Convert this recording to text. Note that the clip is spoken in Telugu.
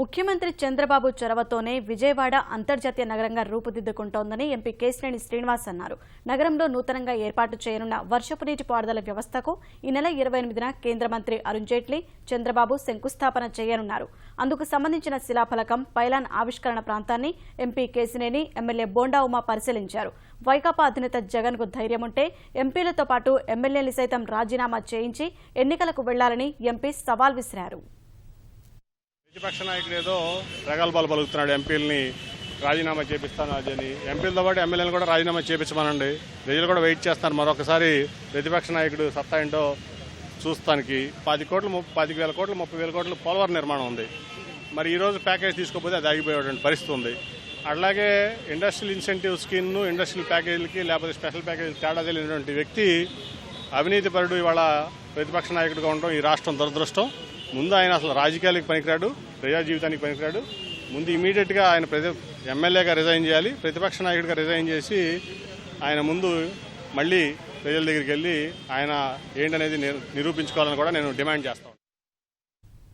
ముఖ్యమంత్రి చంద్రబాబు చొరవతోనే విజయవాడ అంతర్జాతీయ నగరంగా రూపుదిద్దుకుంటోందని ఎంపీ కేశినేని శ్రీనివాస్ అన్నారు. నగరంలో నూతనంగా ఏర్పాటు చేయనున్న వర్షపు నీటి పారుదల వ్యవస్థకు ఈ నెల 28న కేంద్ర మంత్రి అరుణ్ జైట్లీ, చంద్రబాబు శంకుస్థాపన చేయనున్నారు. అందుకు సంబంధించిన శిలాఫలకం, పైలాన్ ఆవిష్కరణ ప్రాంతాన్ని ఎంపీ కేశినేని, ఎమ్మెల్యే బోండా ఉమా పరిశీలించారు. వైకాపా అధినేత జగన్ కు ధైర్యం ఉంటే ఎంపీలతో పాటు ఎమ్మెల్యేలు సైతం రాజీనామా చేయించి ఎన్నికలకు వెళ్లాలని ఎంపీ సవాల్ విసిరారు. ప్రతిపక్ష నాయకుడు ఏదో ప్రగల్భాలు పలుకుతున్నాడు, ఎంపీలని రాజీనామా చేపిస్తాను అని. ఎంపీలతో పాటు ఎమ్మెల్యేలు కూడా రాజీనామా చేపించమనండి. ప్రజలు కూడా వెయిట్ చేస్తున్నారు మరొకసారి ప్రతిపక్ష నాయకుడు సత్తా ఏంటో చూస్తానికి. 10 కోట్లు, 10,000 కోట్లు, 30,000 కోట్లు పోలవరం నిర్మాణం ఉంది. మరి ఈరోజు ప్యాకేజ్ తీసుకోకపోతే అది ఆగిపోయేటువంటి పరిస్థితి ఉంది. అలాగే ఇండస్ట్రియల్ ఇన్సెంటివ్ స్కీమ్, ఇండస్ట్రియల్ ప్యాకేజీలకి లేకపోతే స్పెషల్ ప్యాకేజీలు తేడా తెలియనటువంటి వ్యక్తి అవినీతి పరుడు ఇవాళ ప్రతిపక్ష నాయకుడిగా ఉండడం ఈ రాష్ట్రం దురదృష్టం. ముందు ఆయన అసలు రాజకీయాలకు పనికిరాడు, ప్రజా జీవితానికి పనికిరాడు. ముందు ఇమీడియట్గా ఆయన ఎమ్మెల్యేగా రిజైన్ చేయాలి. ప్రతిపక్ష నాయకుడిగా రిజైన్ చేసి ఆయన ముందు మళ్ళీ ప్రజల దగ్గరికి వెళ్ళి ఆయన ఏంటనేది నిరూపించుకోవాలని కూడా నేను డిమాండ్ చేస్తాను.